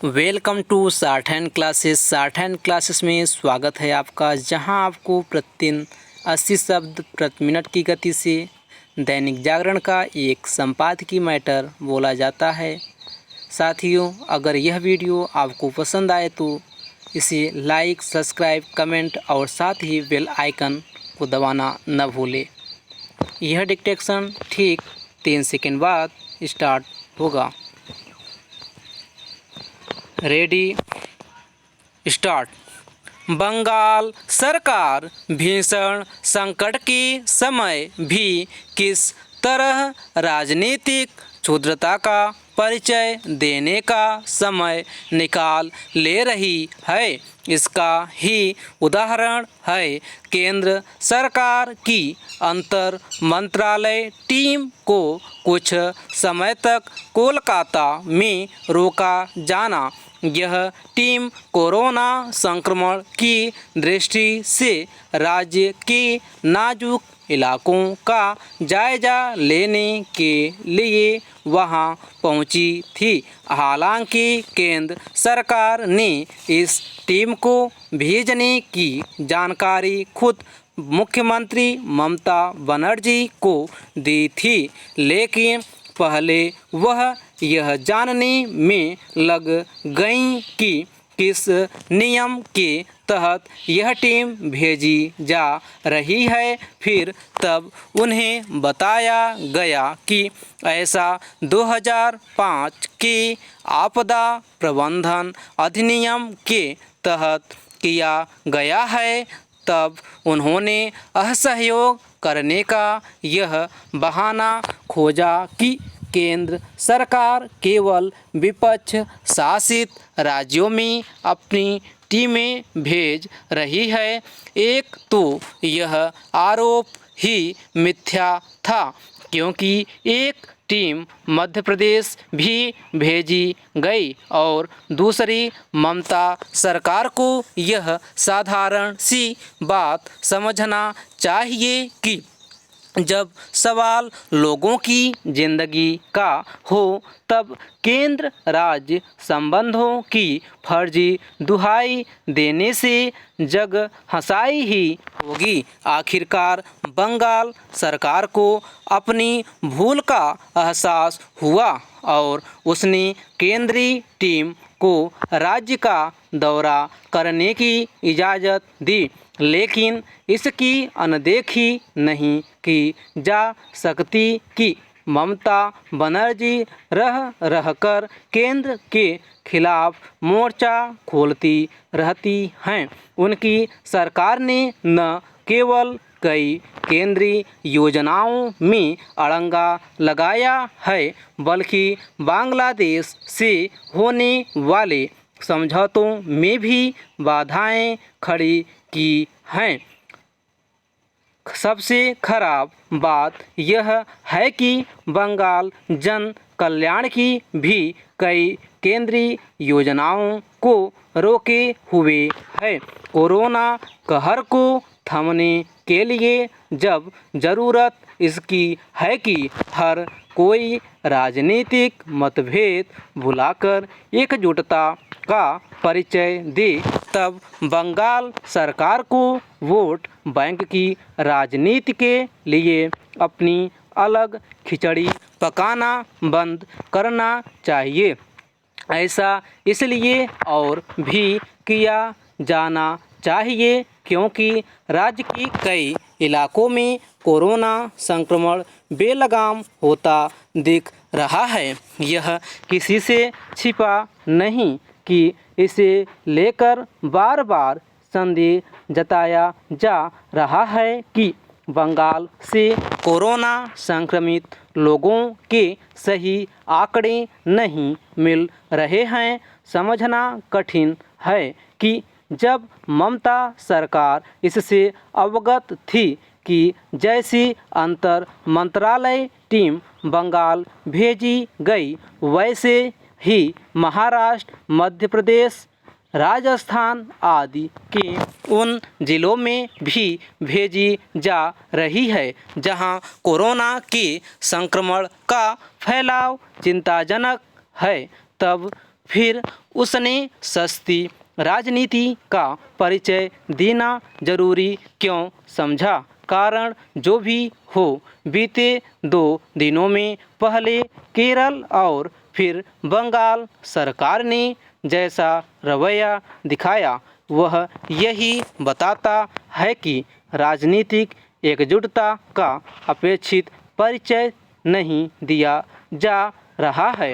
Welcome to short hand classes में स्वागत है आपका, जहां आपको प्रतिदिन 80 शब्द प्रति मिनट की गति से दैनिक जागरण का एक संपादकीय मैटर बोला जाता है। साथियों, अगर यह वीडियो आपको पसंद आए तो इसे लाइक, सब्सक्राइब, कमेंट और साथ ही बेल आइकन को दबाना न भूलें। यह डिक्टेशन ठीक 3 सेकंड बाद स्टार्ट होगा। Ready start. बंगाल सरकार भीषण संकट के समय भी किस तरह राजनीतिक क्षुद्रता का परिचय देने का समय निकाल ले रही है, इसका ही उदाहरण है केंद्र सरकार की अंतर मंत्रालय टीम को कुछ समय तक कोलकाता में रोका जाना। यह टीम कोरोना संक्रमण की दृष्टि से राज्य के नाजुक इलाकों का जायजा लेने के लिए वहां पहुंची थी। हालांकि केंद्र सरकार ने इस टीम को भेजने की जानकारी खुद मुख्यमंत्री ममता बनर्जी को दी थी, लेकिन पहले वह यह जानने में लग गईं कि किस नियम के तहत यह टीम भेजी जा रही है। फिर तब उन्हें बताया गया कि ऐसा 2005 के आपदा प्रबंधन अधिनियम के तहत किया गया है। तब उन्होंने असहयोग करने का यह बहाना खोजा कि केंद्र सरकार केवल विपक्ष शासित राज्यों में अपनी टीमें भेज रही है। एक तो यह आरोप ही मिथ्या था, क्योंकि एक टीम मध्य प्रदेश भी भेजी गई और दूसरी ममता सरकार को यह साधारण सी बात समझना चाहिए कि जब सवाल लोगों की जिंदगी का हो तब केंद्र राज्य संबंधों की फर्जी दुहाई देने से जग हंसाई ही होगी। आखिरकार बंगाल सरकार को अपनी भूल का एहसास हुआ और उसने केंद्रीय टीम को राज्य का दौरा करने की इजाज़त दी, लेकिन इसकी अनदेखी नहीं की जा सकती कि ममता बनर्जी रह कर केंद्र के खिलाफ मोर्चा खोलती रहती हैं। उनकी सरकार ने न केवल कई केंद्रीय योजनाओं में अड़ंगा लगाया है, बल्कि बांग्लादेश से होने वाले समझौतों में भी बाधाएं खड़ी की हैं। सबसे खराब बात यह है कि बंगाल जन कल्याण की भी कई केंद्रीय योजनाओं को रोके हुए है। कोरोना कहर को थमने के लिए जब ज़रूरत इसकी है कि हर कोई राजनीतिक मतभेद भुलाकर एकजुटता का परिचय दे, तब बंगाल सरकार को वोट बैंक की राजनीति के लिए अपनी अलग खिचड़ी पकाना बंद करना चाहिए। ऐसा इसलिए और भी किया जाना चाहिए क्योंकि राज्य के कई इलाकों में कोरोना संक्रमण बेलगाम होता दिख रहा है। यह किसी से छिपा नहीं कि इसे लेकर बार बार संदेह जताया जा रहा है कि बंगाल से कोरोना संक्रमित लोगों के सही आंकड़े नहीं मिल रहे हैं। समझना कठिन है कि जब ममता सरकार इससे अवगत थी कि जैसी अंतर मंत्रालय टीम बंगाल भेजी गई, वैसे ही महाराष्ट्र, मध्य प्रदेश, राजस्थान आदि के उन जिलों में भी भेजी जा रही है जहां कोरोना के संक्रमण का फैलाव चिंताजनक है, तब फिर उसने सस्ती राजनीति का परिचय देना जरूरी क्यों समझा? कारण जो भी हो, बीते 2 दिनों में पहले केरल और फिर बंगाल सरकार ने जैसा रवैया दिखाया वह यही बताता है कि राजनीतिक एकजुटता का अपेक्षित परिचय नहीं दिया जा रहा है।